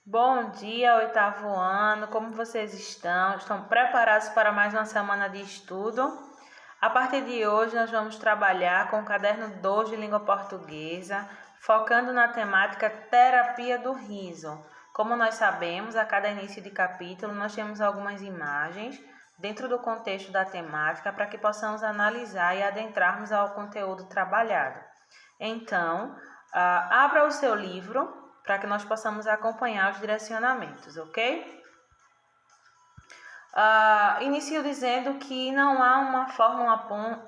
Bom dia, oitavo ano. Como vocês estão? Estão preparados para mais uma semana de estudo? A partir de hoje, nós vamos trabalhar com o caderno 2 de língua portuguesa, focando na temática terapia do riso. Como nós sabemos, a cada início de capítulo, nós temos algumas imagens dentro do contexto da temática para que possamos analisar e adentrarmos ao conteúdo trabalhado. Então, abra o seu livro para que nós possamos acompanhar os direcionamentos, ok? Inicio dizendo que não há uma fórmula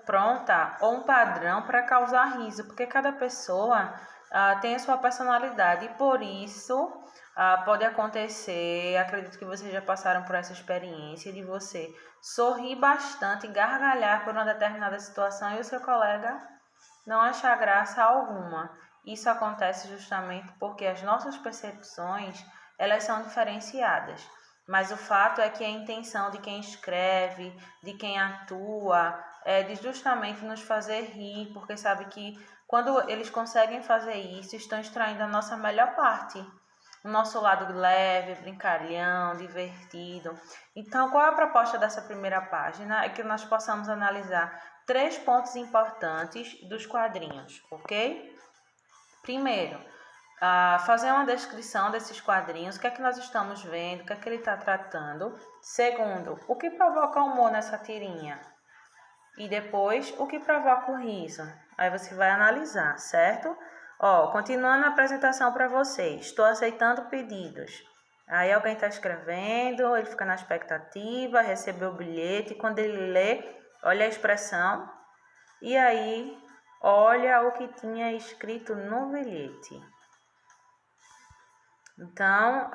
pronta ou um padrão para causar riso, porque cada pessoa tem a sua personalidade e por isso pode acontecer, acredito que vocês já passaram por essa experiência de você sorrir bastante, gargalhar por uma determinada situação e o seu colega não achar graça alguma. Isso acontece justamente porque as nossas percepções, elas são diferenciadas. Mas o fato é que a intenção de quem escreve, de quem atua, é de justamente nos fazer rir, porque sabe que quando eles conseguem fazer isso, estão extraindo a nossa melhor parte. O nosso lado leve, brincalhão, divertido. Então, qual é a proposta dessa primeira página? É que nós possamos analisar 3 pontos importantes dos quadrinhos, ok? Primeiro, fazer uma descrição desses quadrinhos, o que é que nós estamos vendo, o que é que ele está tratando. Segundo, o que provoca humor nessa tirinha? E depois, o que provoca o riso? Aí você vai analisar, certo? Continuando a apresentação para vocês. Estou aceitando pedidos. Aí alguém está escrevendo, ele fica na expectativa, recebeu o bilhete. Quando ele lê, olha a expressão. E aí, olha o que tinha escrito no bilhete. Então,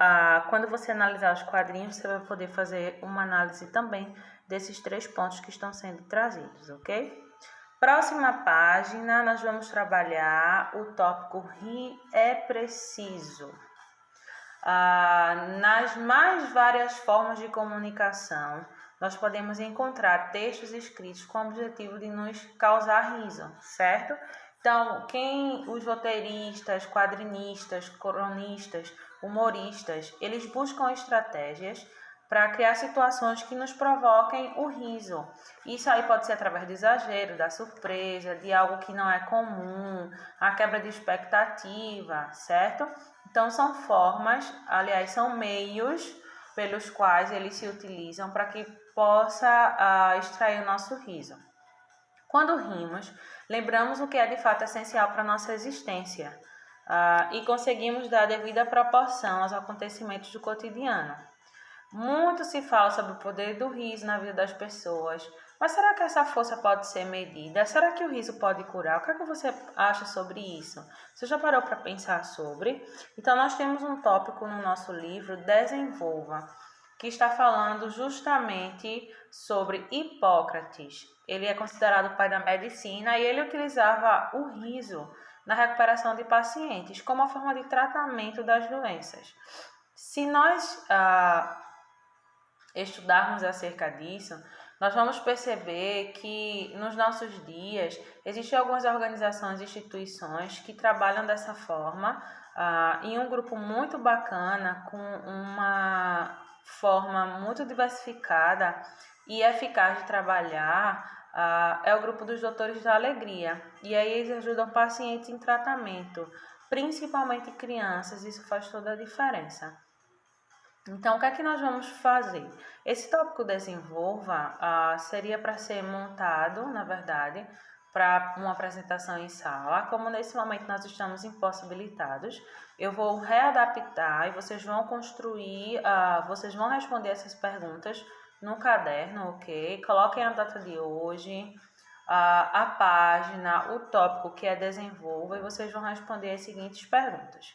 quando você analisar os quadrinhos, você vai poder fazer uma análise também desses 3 pontos que estão sendo trazidos, ok? Próxima página, nós vamos trabalhar o tópico rir é preciso. Nas mais várias formas de comunicação, nós podemos encontrar textos escritos com o objetivo de nos causar riso, certo? Então, os roteiristas, quadrinistas, cronistas, humoristas, eles buscam estratégias para criar situações que nos provoquem o riso. Isso aí pode ser através do exagero, da surpresa, de algo que não é comum, a quebra de expectativa, certo? Então, são formas, aliás, são meios pelos quais eles se utilizam para que possa extrair o nosso riso. Quando rimos, lembramos o que é de fato essencial para a nossa existência e conseguimos dar devida proporção aos acontecimentos do cotidiano. Muito se fala sobre o poder do riso na vida das pessoas, mas será que essa força pode ser medida? Será que o riso pode curar? O que é que você acha sobre isso? Você já parou para pensar sobre? Então, nós temos um tópico no nosso livro, Desenvolva, que está falando justamente sobre Hipócrates. Ele é considerado o pai da medicina e ele utilizava o riso na recuperação de pacientes como uma forma de tratamento das doenças. Se nós estudarmos acerca disso, nós vamos perceber que nos nossos dias existem algumas organizações e instituições que trabalham dessa forma, em um grupo muito bacana, com uma forma muito diversificada e eficaz de trabalhar, é o grupo dos Doutores da Alegria. E aí eles ajudam pacientes em tratamento, principalmente crianças, isso faz toda a diferença. Então, o que é que nós vamos fazer? Esse tópico desenvolva seria para ser montado, na verdade, para uma apresentação em sala. Como nesse momento nós estamos impossibilitados, eu vou readaptar e vocês vão construir, vocês vão responder essas perguntas no caderno, ok? Coloquem a data de hoje, a página, o tópico que é desenvolva e vocês vão responder as seguintes perguntas.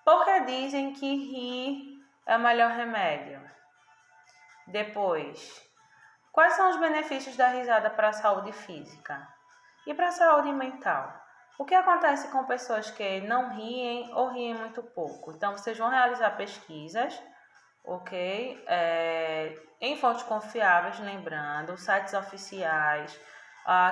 Porque dizem que rir é o melhor remédio? Depois, quais são os benefícios da risada para a saúde física? E para a saúde mental? O que acontece com pessoas que não riem ou riem muito pouco? Então, vocês vão realizar pesquisas, ok? Em fontes confiáveis, lembrando, sites oficiais,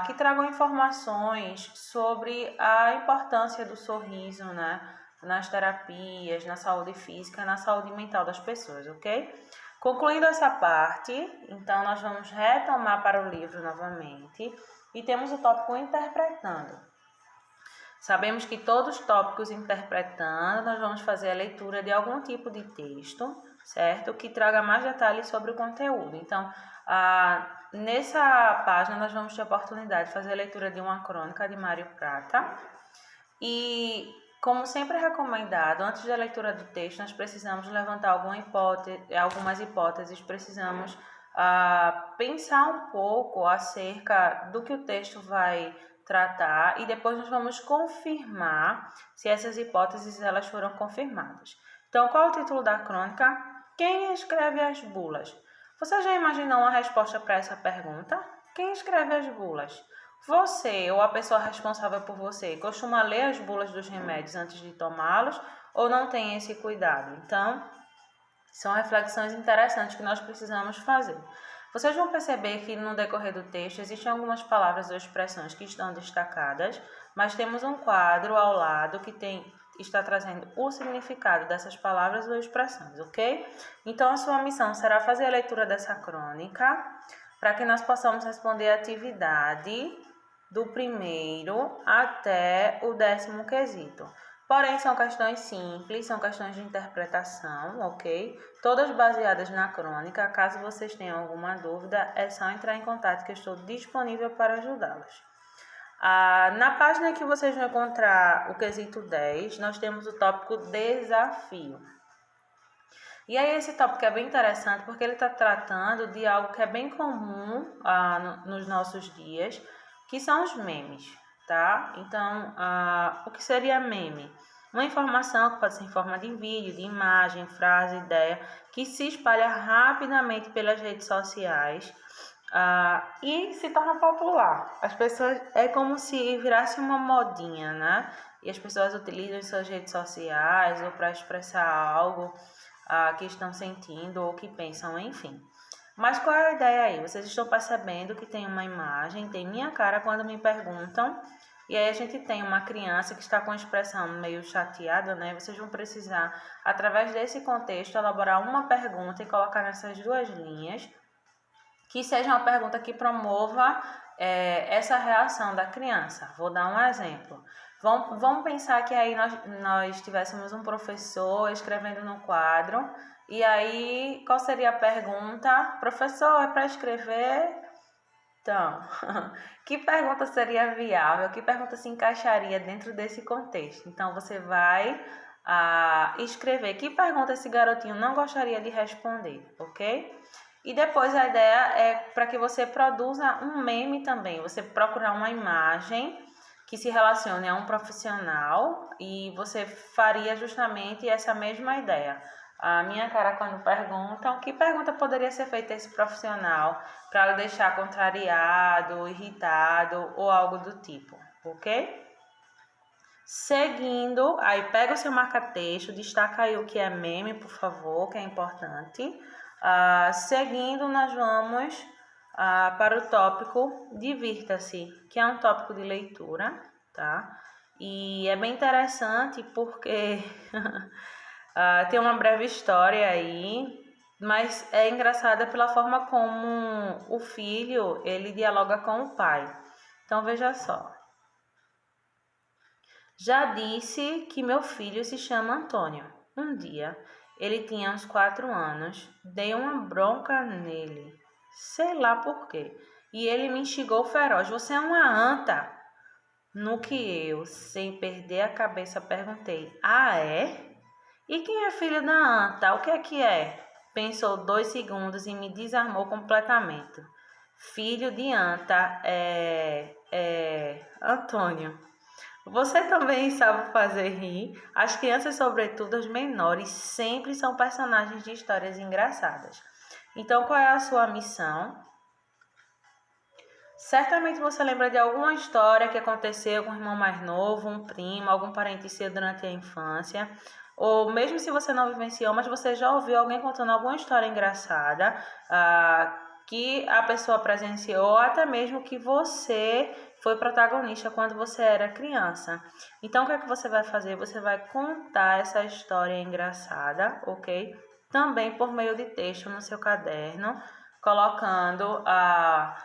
que tragam informações sobre a importância do sorriso, né? nas terapias, na saúde física, na saúde mental das pessoas, ok? Concluindo essa parte, então nós vamos retomar para o livro novamente e temos o tópico interpretando. Sabemos que todos os tópicos interpretando, nós vamos fazer a leitura de algum tipo de texto, certo? Que traga mais detalhes sobre o conteúdo. Então, nessa página nós vamos ter a oportunidade de fazer a leitura de uma crônica de Mário Prata. E, como sempre é recomendado, antes da leitura do texto, nós precisamos levantar algumas hipóteses, precisamos pensar um pouco acerca do que o texto vai tratar e depois nós vamos confirmar se essas hipóteses elas foram confirmadas. Então, qual é o título da crônica? Quem escreve as bulas? Você já imaginou uma resposta para essa pergunta? Quem escreve as bulas? Você ou a pessoa responsável por você costuma ler as bulas dos remédios antes de tomá-los ou não tem esse cuidado? Então, são reflexões interessantes que nós precisamos fazer. Vocês vão perceber que no decorrer do texto existem algumas palavras ou expressões que estão destacadas, mas temos um quadro ao lado que está trazendo o significado dessas palavras ou expressões, ok? Então, a sua missão será fazer a leitura dessa crônica para que nós possamos responder a atividade do primeiro até o 10º quesito. Porém, são questões simples, são questões de interpretação, ok? Todas baseadas na crônica. Caso vocês tenham alguma dúvida, é só entrar em contato que eu estou disponível para ajudá-los. Na página que vocês vão encontrar o quesito 10, nós temos o tópico desafio. E aí esse tópico é bem interessante porque ele está tratando de algo que é bem comum nos nossos dias, que são os memes, tá? Então, o que seria meme? Uma informação que pode ser em forma de vídeo, de imagem, frase, ideia, que se espalha rapidamente pelas redes sociais e se torna popular. As pessoas, é como se virasse uma modinha, né? E as pessoas utilizam suas redes sociais ou para expressar algo que estão sentindo ou que pensam, enfim. Mas qual é a ideia aí? Vocês estão percebendo que tem uma imagem, tem minha cara quando me perguntam, e aí a gente tem uma criança que está com a expressão meio chateada, né? Vocês vão precisar, através desse contexto, elaborar uma pergunta e colocar nessas duas linhas, que seja uma pergunta que promova essa reação da criança. Vou dar um exemplo. Vamos pensar que aí nós tivéssemos um professor escrevendo no quadro, e aí qual seria a pergunta? Professor, é para escrever? Então, que pergunta seria viável? Que pergunta se encaixaria dentro desse contexto? Então, você vai escrever que pergunta esse garotinho não gostaria de responder, ok? E depois a ideia é para que você produza um meme também. Você procurar uma imagem que se relacione a um profissional e você faria justamente essa mesma ideia. A minha cara quando perguntam, que pergunta poderia ser feita a esse profissional para deixar contrariado, irritado ou algo do tipo, ok? Seguindo, aí pega o seu marca-texto, destaca aí o que é meme, por favor, que é importante. Seguindo, nós vamos para o tópico Divirta-se, que é um tópico de leitura, tá? E é bem interessante porque tem uma breve história aí, mas é engraçada pela forma como o filho, ele dialoga com o pai. Então, veja só. Já disse que meu filho se chama Antônio. Um dia, ele tinha uns 4 anos, dei uma bronca nele, sei lá por quê, e ele me instigou feroz. Você é uma anta? No que eu, sem perder a cabeça, perguntei, é? E quem é filho da anta? O que é? Pensou 2 segundos e me desarmou completamente. Filho de anta é Antônio. Você também sabe fazer rir. As crianças, sobretudo as menores, sempre são personagens de histórias engraçadas. Então, qual é a sua missão? Certamente você lembra de alguma história que aconteceu com um irmão mais novo, um primo, algum parente seu durante a infância. Ou mesmo se você não vivenciou, mas você já ouviu alguém contando alguma história engraçada que a pessoa presenciou, ou até mesmo que você foi protagonista quando você era criança. Então, o que é que você vai fazer? Você vai contar essa história engraçada, ok? Também por meio de texto no seu caderno, colocando a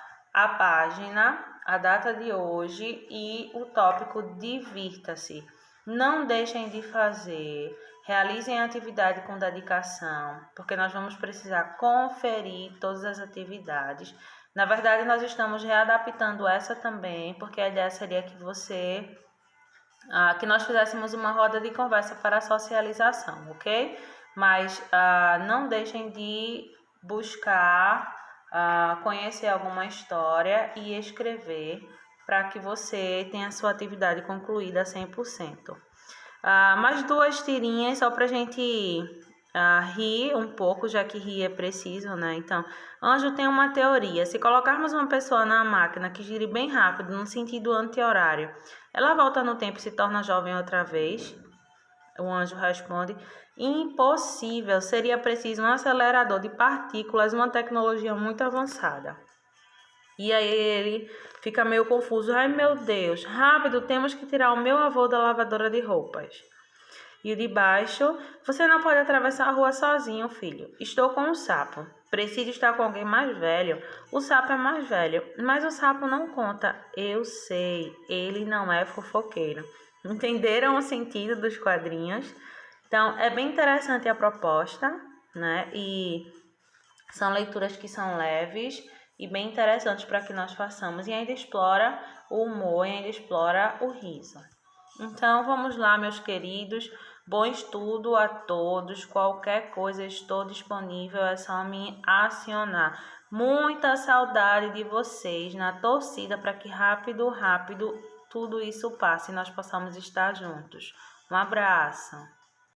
página, a data de hoje e o tópico divirta-se. Não deixem de fazer, realizem a atividade com dedicação, porque nós vamos precisar conferir todas as atividades. Na verdade, nós estamos readaptando essa também, porque a ideia seria que que nós fizéssemos uma roda de conversa para a socialização, ok? Mas não deixem de buscar conhecer alguma história e escrever para que você tenha a sua atividade concluída 100%. Mais 2 tirinhas só para a gente rir um pouco, já que rir é preciso, né? Então, Anjo tem uma teoria. Se colocarmos uma pessoa na máquina que gire bem rápido, no sentido anti-horário, ela volta no tempo e se torna jovem outra vez? O anjo responde: impossível, seria preciso um acelerador de partículas, uma tecnologia muito avançada. E aí ele fica meio confuso. Ai, meu Deus, rápido, temos que tirar o meu avô da lavadora de roupas. E o de baixo: você não pode atravessar a rua sozinho, filho. Estou com um sapo. Preciso estar com alguém mais velho. O sapo é mais velho, mas o sapo não conta. Eu sei, ele não é fofoqueiro. Entenderam o sentido dos quadrinhos? Então, é bem interessante a proposta, né? E são leituras que são leves e bem interessantes para que nós façamos. E ainda explora o humor, e ainda explora o riso. Então, vamos lá, meus queridos. Bom estudo a todos. Qualquer coisa, estou disponível. É só me acionar. Muita saudade de vocês na torcida para que rápido tudo isso passe e nós possamos estar juntos. Um abraço.